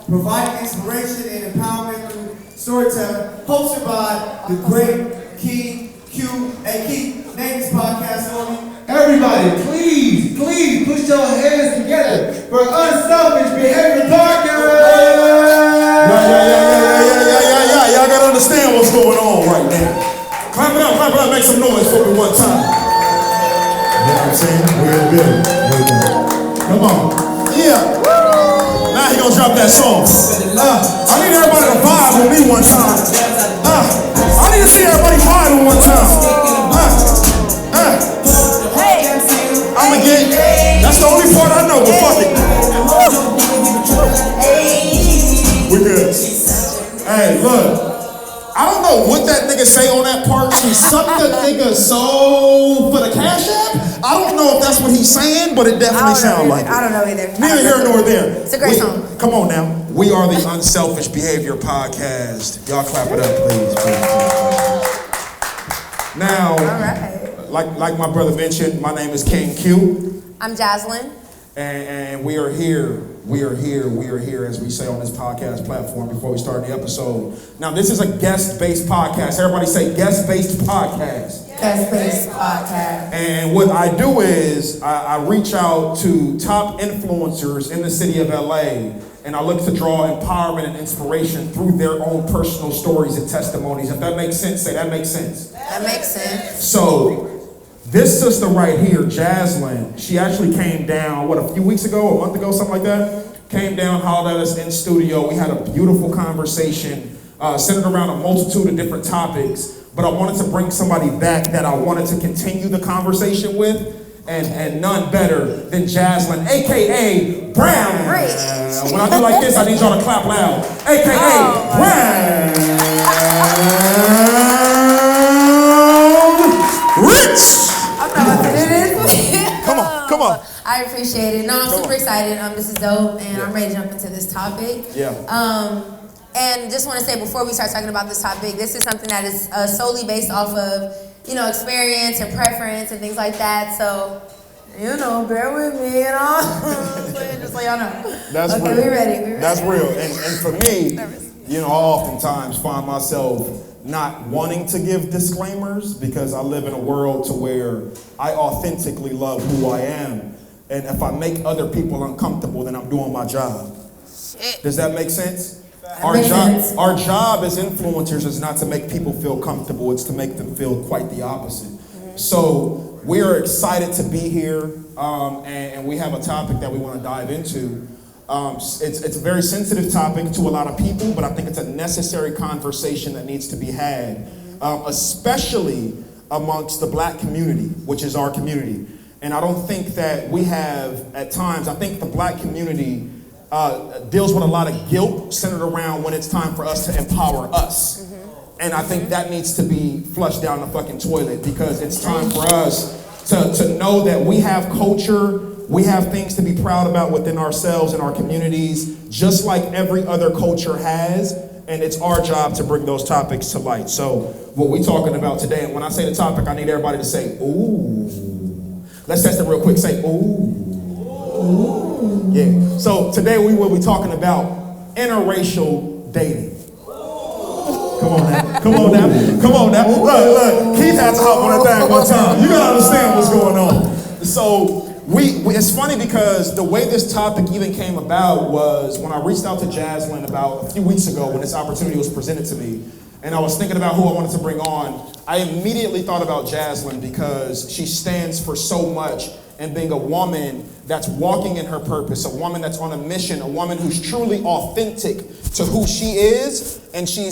providing inspiration and empowerment through storytelling, hosted by the great King Q. Hey, Keith, name this podcast for me. Everybody, please put your hands together for Unselfish Behavior Podcast! Yeah. Y'all gotta understand what's going on right now. Clap it up, make some noise for me one time. You know what I'm saying? We're in the building. Come on. Yeah. Now he gonna drop that song. I need everybody to vibe with me one time. I need to see everybody vibe one time. I'ma get, that's the only part I know, but fuck it. We're good. Hey, look. I don't know what that nigga say on that part. She sucked the nigga's soul for the cash app. I don't know if that's what he's saying, but it definitely sounds like it. I don't know either. Neither here nor there. It's a great song. Come on now. We are the Unselfish Behavior Podcast. Y'all clap it up, please. Now, all right. Like my brother mentioned, my name is King Q. I'm Jaslyn. And we are here as we say on this podcast platform before we start the episode. Now, this is a guest-based podcast. Everybody say guest-based podcast. Guest-based podcast. And what I do is I reach out to top influencers in the city of LA, and I look to draw empowerment and inspiration through their own personal stories and testimonies. If that makes sense, say that makes sense. That makes sense. So, this sister right here, Jaslyn, she actually came down, a few weeks ago, a month ago, something like that? Came down, hollered at us in studio. We had a beautiful conversation centered around a multitude of different topics. But I wanted to bring somebody back that I wanted to continue the conversation with, and none better than Jaslyn, a.k.a. Brown Rich. When I do like this, I need y'all to clap loud. A.k.a. Brown Rich. Come on. I appreciate it. No, I'm super excited. This is dope, and I'm ready to jump into this topic. Yeah. And just want to say before we start talking about this topic, this is something that is solely based off of, experience and preference and things like that. So, bear with me, just so y'all know. That's okay, real. We ready. That's real. And for me, I oftentimes find myself not wanting to give disclaimers because I live in a world to where I authentically love who I am. And if I make other people uncomfortable, then I'm doing my job. Shit. Does that make sense? Our job as influencers is not to make people feel comfortable, it's to make them feel quite the opposite. Mm-hmm. So we are excited to be here, and we have a topic that we want to dive into. It's a very sensitive topic to a lot of people, but I think it's a necessary conversation that needs to be had, especially amongst the black community, which is our community. And I don't think that we have, at times, I think the black community deals with a lot of guilt centered around when it's time for us to empower us. Mm-hmm. And I think that needs to be flushed down the fucking toilet because it's time for us to know that we have culture, we have things to be proud about within ourselves and our communities, just like every other culture has, and it's our job to bring those topics to light. So what we're talking about today, and when I say the topic, I need everybody to say, ooh. Let's test it real quick, say, ooh. Ooh. Yeah. So today we will be talking about interracial dating. Come on now. Look. Keith had to hop on that thing one time. You gotta understand what's going on. So it's funny because the way this topic even came about was when I reached out to Jaslyn about a few weeks ago when this opportunity was presented to me, and I was thinking about who I wanted to bring on. I immediately thought about Jaslyn because she stands for so much and being a woman that's walking in her purpose, a woman that's on a mission, a woman who's truly authentic to who she is, and she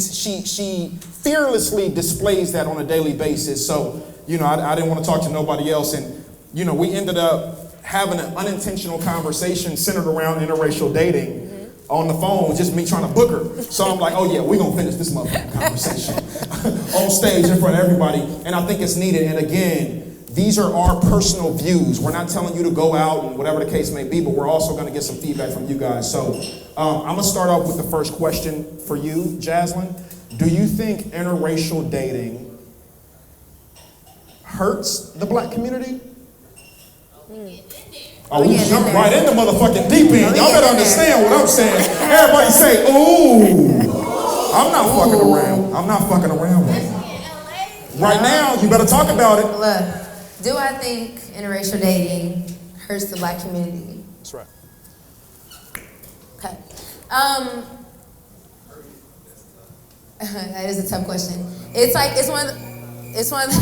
fearlessly displays that on a daily basis. So, I didn't want to talk to nobody else, and we ended up having an unintentional conversation centered around interracial dating on the phone, just me trying to book her. So I'm like, oh yeah, we're gonna finish this motherfucking conversation on stage in front of everybody, and I think it's needed. And again, these are our personal views. We're not telling you to go out and whatever the case may be, but we're also gonna get some feedback from you guys. So I'm gonna start off with the first question for you, Jaslyn. Do you think interracial dating hurts the black community? Oh, we getting in jumped there. right in the motherfucking deep end. We Y'all getting better in there. understand what I'm saying. Everybody say, ooh. I'm not fucking around. I'm not fucking around right now. Right now, you better talk about it. Look, do I think interracial dating hurts the black community? That's right. Okay. That is a tough question. It's one of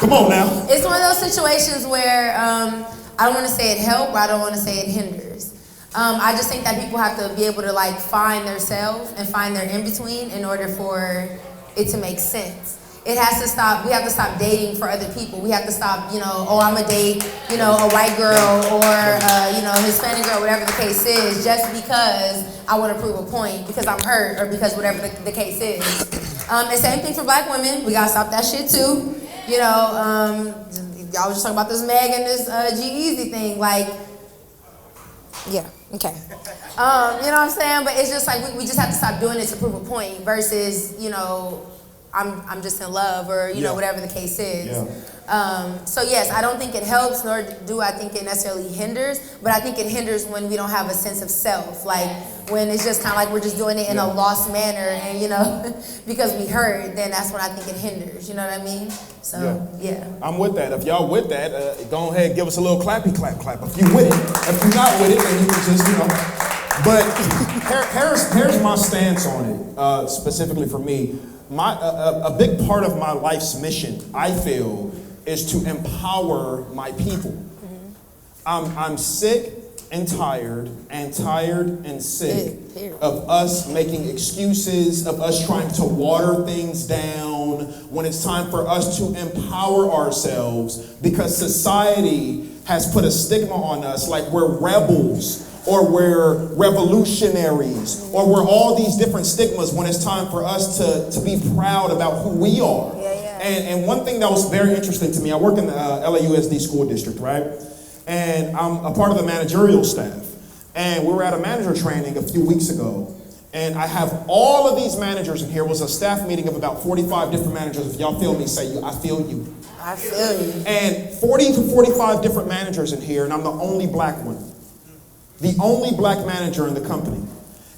Come on now. it's one of those situations where I don't want to say it helps, but I don't want to say it hinders. I just think that people have to be able to like find themselves and find their in-between in order for it to make sense. It has to stop. We have to stop dating for other people. We have to stop, I'm a date, a white girl or, a Hispanic girl, whatever the case is, just because I want to prove a point, because I'm hurt, or because whatever the case is. And same thing for black women. We got to stop that shit too. Y'all was just talking about this Meg and this G-Eazy thing. Like, yeah, okay. You know what I'm saying? But it's just like we just have to stop doing it to prove a point versus, I'm just in love, or whatever the case is. Yeah. So yes, I don't think it helps, nor do I think it necessarily hinders, but I think it hinders when we don't have a sense of self, like when it's just kind of like we're just doing it in a lost manner, and because we hurt, then that's when I think it hinders. You know what I mean? So yeah. I'm with that. If y'all with that, go ahead and give us a little clappy clap. If you with it. If you're not with it, then you can just But here's my stance on it, specifically for me. A big part of my life's mission, I feel, is to empower my people. I'm sick and tired and sick of us making excuses, of us trying to water things down when it's time for us to empower ourselves, because society has put a stigma on us like we're rebels, or we're revolutionaries, or we're all these different stigmas when it's time for us to be proud about who we are. And one thing that was very interesting to me, I work in the LAUSD school district, right? And I'm a part of the managerial staff. And we were at a manager training a few weeks ago. And I have all of these managers in here. It was a staff meeting of about 45 different managers. If y'all feel me, say, I feel you. I feel you. And 40 to 45 different managers in here, and I'm the only black one. The only black manager in the company.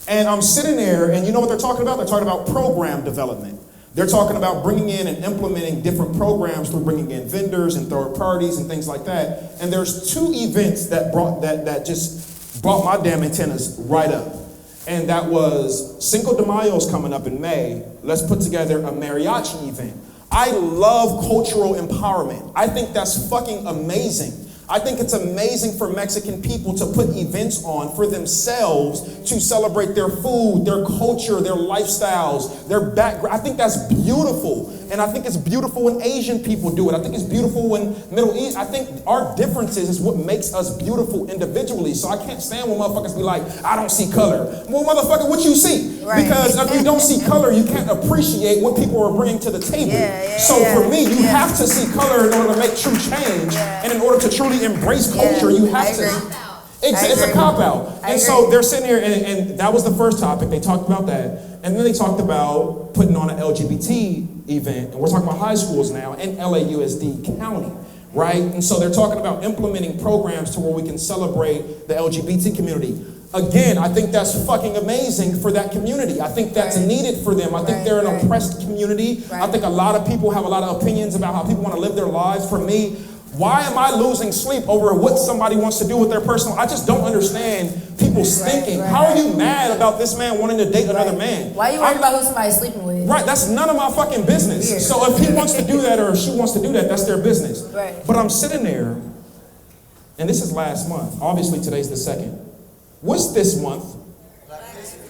And I'm sitting there, and you know what they're talking about? They're talking about program development. They're talking about bringing in and implementing different programs through bringing in vendors and third parties and things like that. And there's two events that just brought my damn antennas right up. And that was Cinco de Mayo's coming up in May. Let's put together a mariachi event. I love cultural empowerment. I think that's fucking amazing. I think it's amazing for Mexican people to put events on for themselves to celebrate their food, their culture, their lifestyles, their background. I think that's beautiful. And I think it's beautiful when Asian people do it. I think it's beautiful when Middle East. I think our differences is what makes us beautiful individually. So I can't stand when motherfuckers be like, I don't see color. Well, motherfucker, what you see? Right. Because if you don't see color, you can't appreciate what people are bringing to the table. So for me, you have to see color in order to make true change. And in order to truly embrace culture, you have to. It's a cop-out. And so they're sitting here, and that was the first topic. They talked about that. And then they talked about putting on an LGBT event. And we're talking about high schools now in LAUSD County, right? And so they're talking about implementing programs to where we can celebrate the LGBT community. Again, I think that's fucking amazing for that community. I think that's needed for them. I think they're an oppressed community. I think a lot of people have a lot of opinions about how people want to live their lives. For me, why am I losing sleep over what somebody wants to do with their personal? I just don't understand people's thinking. How are you mad about this man wanting to date another man? Why are you worried about who somebody's sleeping with? Right, that's none of my fucking business. Weird. So if he wants to do that or she wants to do that, that's their business. But I'm sitting there, and this is last month. Obviously today's the 2nd. What's this month?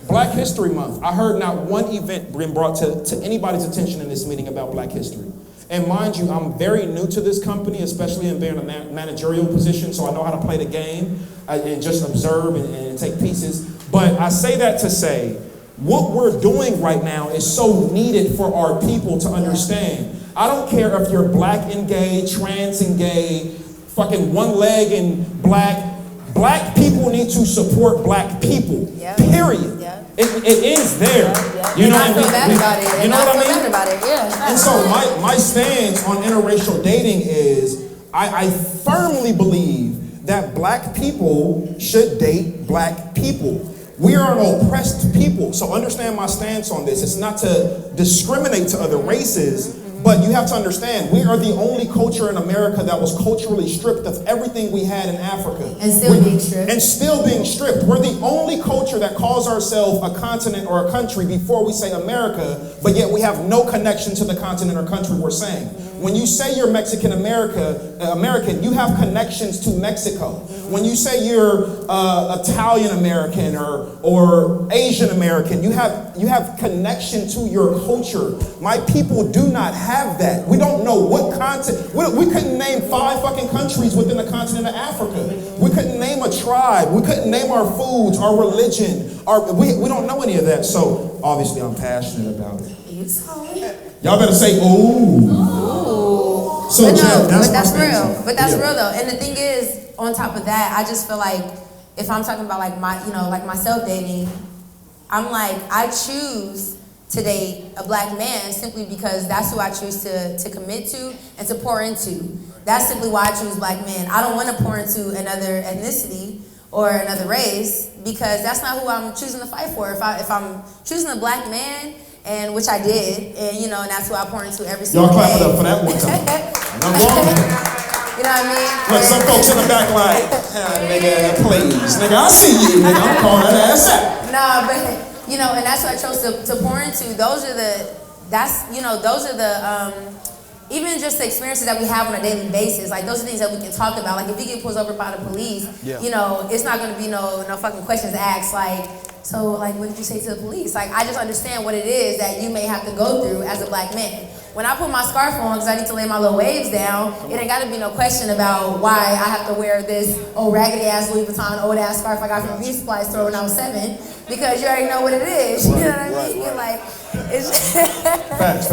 Black History Month. I heard not one event being brought to anybody's attention in this meeting about Black history. And mind you, I'm very new to this company, especially in being a managerial position, so I know how to play the game and just observe and take pieces. But I say that to say, what we're doing right now is so needed for our people to understand. I don't care if you're black and gay, trans and gay, fucking one leg and black. Black people need to support black people, period. It ends there. You know what I mean? You know what I mean? And so my stance on interracial dating is I firmly believe that black people should date black people. We are an oppressed people, so understand my stance on this. It's not to discriminate to other races, but you have to understand, we are the only culture in America that was culturally stripped of everything we had in Africa. And still being stripped. And still being stripped. We're the only culture that calls ourselves a continent or a country before we say America, but yet we have no connection to the continent or country we're saying. When you say you're Mexican American, you have connections to Mexico. When you say you're Italian American or Asian American, you have connection to your culture. My people do not have that. We don't know what continent. We couldn't name 5 fucking countries within the continent of Africa. We couldn't name a tribe. We couldn't name our foods, our religion. We don't know any of that. So obviously I'm passionate about it. Y'all better say, ooh. So, that's real. But that's real though. And the thing is, on top of that, I just feel like if I'm talking about like myself dating, I'm like, I choose to date a black man simply because that's who I choose to commit to and to pour into. That's simply why I choose black men. I don't want to pour into another ethnicity or another race because that's not who I'm choosing to fight for. If I'm choosing a black man, and which I did, and and that's who I pour into every single day. Y'all clap it up for that one time. I'm wrong. You know what I mean? Look, some folks in the back like, nigga, please, nigga, I see you, nigga, I'm calling that ass out. Nah, but and that's what I chose to pour into. Those are the even just the experiences that we have on a daily basis. Like those are things that we can talk about. Like if you get pulled over by the police, it's not gonna be no fucking questions asked like, so like what did you say to the police? Like I just understand what it is that you may have to go through as a black man. When I put my scarf on because I need to lay my little waves down, it ain't gotta be no question about why I have to wear this old raggedy ass Louis Vuitton old ass scarf I got from a beauty supply store when I was 7, because you already know what it is. You know what I mean? Like it's facts.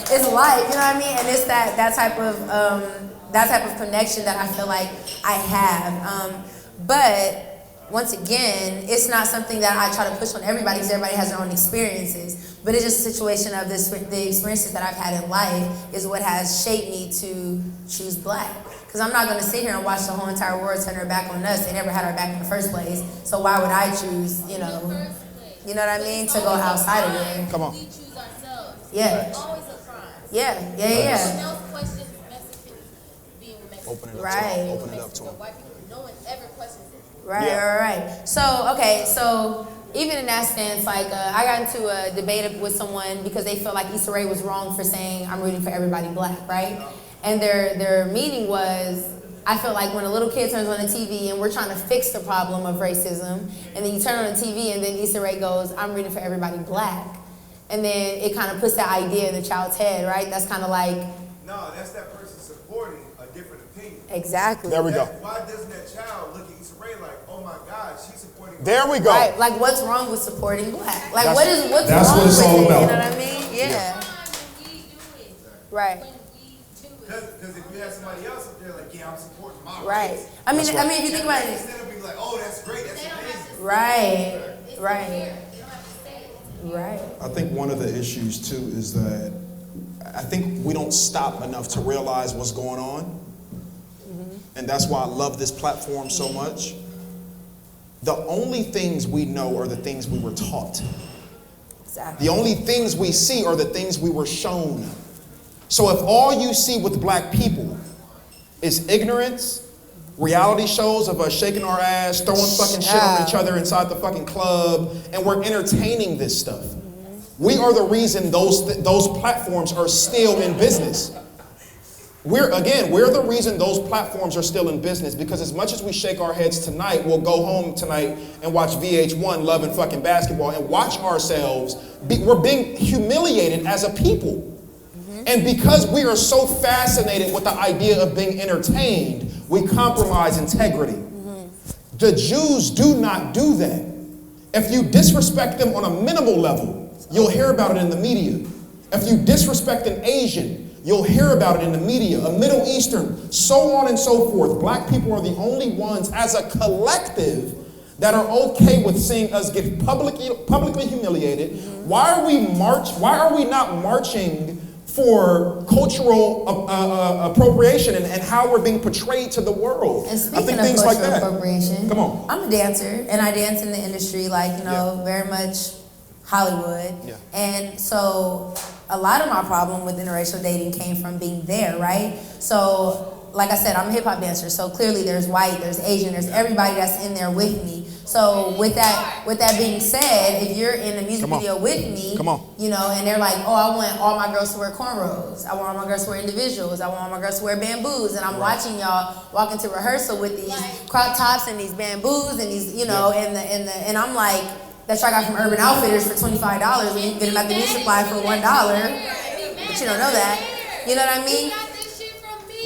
It's life, you know what I mean? And it's that type of connection that I feel like I have. But once again, it's not something that I try to push on everybody because everybody has their own experiences. But it's just a situation of the experiences that I've had in life is what has shaped me to choose black. Because I'm not going to sit here and watch the whole entire world turn their back on us. They never had our back in the first place. So why would I choose, you know what I mean, to go outside of it? Come on. We choose ourselves. Yeah. It's always a crime. Yeah. No one else questions Mexican being Mexican. Open it up Right. Open it up to them. White people, no one ever questions it. Right. So even in that stance, like I got into a debate with someone because they felt like Issa Rae was wrong for saying I'm rooting for everybody black, right? And their meaning was, I feel like when a little kid turns on the TV and we're trying to fix the problem of racism, and then you turn on the TV and then Issa Rae goes, I'm rooting for everybody black. And then it kind of puts that idea in the child's head, right? That's kind of like... No, that's that person supporting a different opinion. Exactly. There we go. Why doesn't that child look at Issa Rae like, oh my God, she's supporting... There we go. Right, like what's wrong with supporting black? Like what's That's wrong what with it's all it? about. You know what I mean? Yeah. When we do it. Right. When we do it. Because if you have somebody else up there like, yeah, I'm supporting my Right. race. I mean, if you think about it. Instead of being like, oh, that's great, that's They don't have amazing. to Right. It's Right. here. They don't have to say it. Right. I think one of the issues too is that I think we don't stop enough to realize what's going on. And that's why I love this platform so much. The only things we know are the things we were taught. Exactly. The only things we see are the things we were shown. So if all you see with black people is ignorance, reality shows of us shaking our ass, throwing fucking shit on each other inside the fucking club, and we're entertaining this stuff. We are the reason those platforms are still in business. We're the reason those platforms are still in business, because as much as we shake our heads tonight, we'll go home tonight and watch VH1 loving fucking basketball and watch ourselves. We're being humiliated as a people. And because we are so fascinated with the idea of being entertained, we compromise integrity. The Jews do not do that. If you disrespect them on a minimal level, you'll hear about it in the media. If you disrespect an Asian, you'll hear about it in the media, a Middle Eastern, so on and so forth. Black people are the only ones as a collective that are okay with seeing us get publicly humiliated. Why are we not marching for cultural appropriation and how we're being portrayed to the world. And I speaking think of things cultural like that. appropriation, Come on. I'm a dancer, and I dance in the industry, like, you know, very much Hollywood. Yeah. And so a lot of my problem with interracial dating came from being there, right? So, like I said, I'm a hip hop dancer, so clearly there's white, there's Asian, there's everybody that's in there with me. So with that being said, if you're in a music video with me, you know, and they're like, oh, I want all my girls to wear cornrows, I want all my girls to wear individuals, I want all my girls to wear bamboos, and I'm watching y'all walk into rehearsal with these crop tops and these bamboos and these, you know, and I'm like, that y'all got from Urban Outfitters for $25, and you can get them at the music supply for $1, but you don't know that. You know what I mean?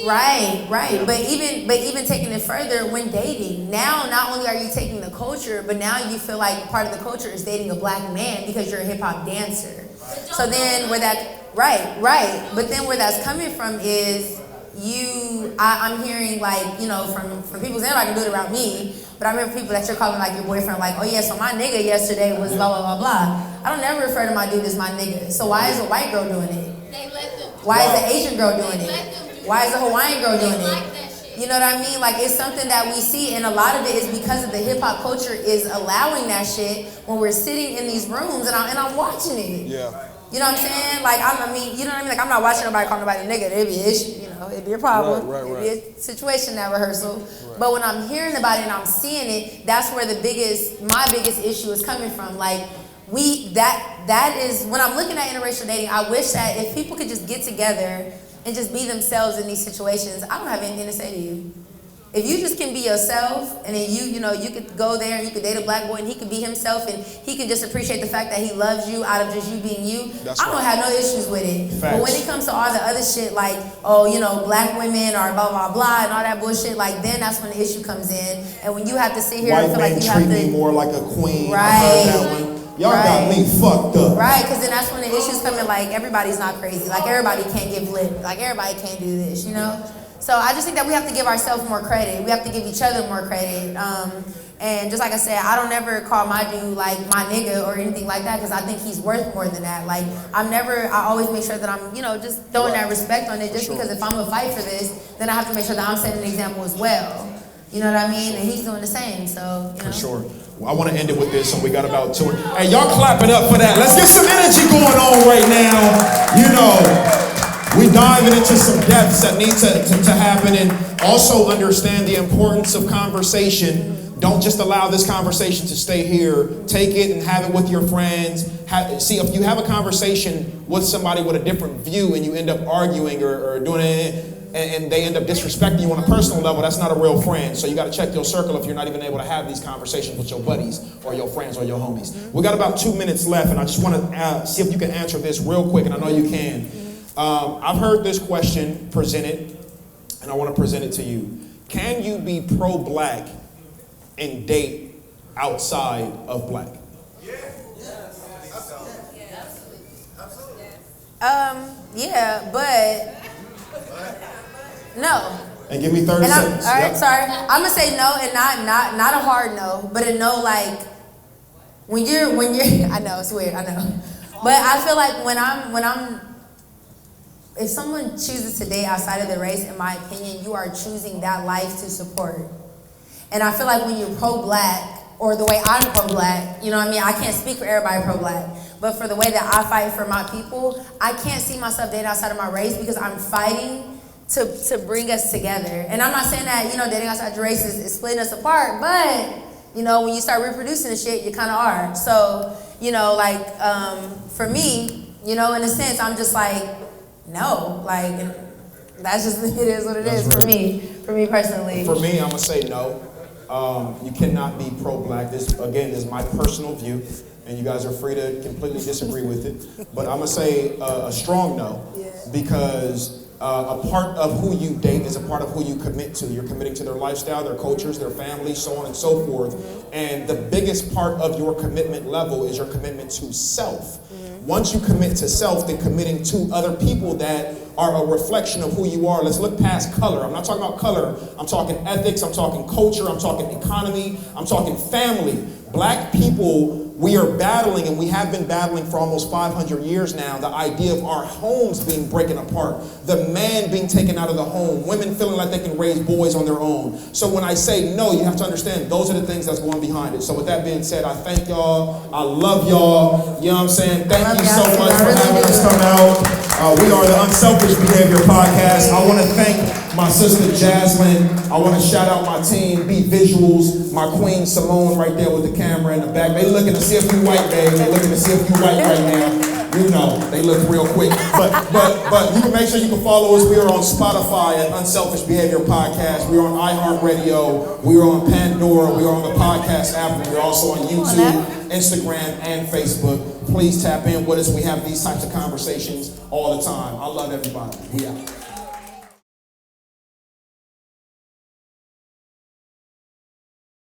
Right. But even taking it further, when dating, now not only are you taking the culture, but now you feel like part of the culture is dating a black man because you're a hip hop dancer. So then where that but then where that's coming from is I'm hearing, like, you know, from people saying I can do it around me, but I remember people that you're calling like your boyfriend, like, oh yeah, so my nigga yesterday was blah blah blah blah. I don't never refer to my dude as my nigga. So why is a white girl doing it? They let them. Why is the Asian girl doing They it? let them. Why is the Hawaiian girl doing They like it? that shit. You know what I mean? Like, it's something that we see, and a lot of it is because of the hip hop culture is allowing that shit when we're sitting in these rooms and I'm watching it. Yeah. You know what I'm saying? Like, I mean, you know what I mean? Like, I'm not watching nobody call nobody a nigga. It'd be an issue, you know. It'd be a problem. It'd be a situation at rehearsal. But when I'm hearing about it and I'm seeing it, that's where my biggest issue is coming from. Like, that is, when I'm looking at interracial dating, I wish that if people could just get together and just be themselves in these situations, I don't have anything to say to you. If you just can be yourself, and then you know, you could go there and you could date a black boy and he could be himself and he could just appreciate the fact that he loves you out of just you being you, I don't have no issues with it. Facts. But when it comes to all the other shit, like, oh, you know, black women or blah, blah, blah, and all that bullshit, like, then that's when the issue comes in. And when you have to sit here and White feel like men you have treat to... me more like a queen. Right. I heard that one. Y'all got me fucked up. Right, because then that's when the issues come in, like, everybody's not crazy. Like, everybody can't give lip. Like, everybody can't do this, you know? So I just think that we have to give ourselves more credit. We have to give each other more credit. And just like I said, I don't ever call my dude, like, my nigga or anything like that, because I think he's worth more than that. Like, I always make sure that I'm, you know, just throwing that respect on it, just because if I'm going to fight for this, then I have to make sure that I'm setting an example as well. You know what I mean? And he's doing the same, so, you know. For sure. Well, I want to end it with this, and we got about 2. Hey, y'all clap it up for that. Let's get some energy going on right now. You know, we diving into some depths that need to happen, and also understand the importance of conversation. Don't just allow this conversation to stay here. Take it and have it with your friends. See, if you have a conversation with somebody with a different view and you end up arguing or doing it, and they end up disrespecting you on a personal level, that's not a real friend. So you got to check your circle if you're not even able to have these conversations with your buddies or your friends or your homies. We got about 2 minutes left, and I just want to see if you can answer this real quick, and I know you can. I've heard this question presented, and I want to present it to you. Can you be pro-black and date outside of black? Yeah, but no. And give me 30 seconds. All right, Yep. sorry. I'm gonna say no, and not a hard no, but a no like when you're I know it's weird, I know. But I feel like when I'm if someone chooses to date outside of the race, in my opinion, you are choosing that life to support. And I feel like when you're pro-black, or the way I'm pro-black, you know what I mean? I can't speak for everybody pro-black, but for the way that I fight for my people, I can't see myself dating outside of my race because I'm fighting to bring us together. And I'm not saying that, you know, dating outside your race is splitting us apart, but, you know, when you start reproducing the shit, you kind of are. So, you know, like, for me, you know, in a sense, I'm just like, no, like, that's just, it is what it is for me personally. For me, I'm gonna say no. You cannot be pro-black. This, again, is my personal view, and you guys are free to completely disagree with it. But I'm gonna say a strong no, because a part of who you date is a part of who you commit to. You're committing to their lifestyle, their cultures, their families, so on and so forth. And the biggest part of your commitment level is your commitment to self. Once you commit to self, then committing to other people that are a reflection of who you are. Let's look past color. I'm not talking about color. I'm talking ethics. I'm talking culture. I'm talking economy. I'm talking family. Black people we are battling, and we have been battling for almost 500 years now, the idea of our homes being broken apart, the man being taken out of the home, women feeling like they can raise boys on their own. So when I say no, you have to understand those are the things that's going behind it. So with that being said, I thank y'all. I love y'all. You know what I'm saying? Thank you so much for having us come out. We are the Unselfish Behavior Podcast. I want to thank my sister Jasmine. I want to shout out my team, Be Visuals, my queen Simone right there with the camera in the back. They looking to see if you white, baby. They looking to see if you white right now. You know, they look real quick. But you can make sure you can follow us. We are on Spotify at Unselfish Behavior Podcast. We are on iHeartRadio. We are on Pandora. We are on the podcast app. And we're also on YouTube, Instagram, and Facebook. Please tap in with us. We have these types of conversations all the time. I love everybody. We out.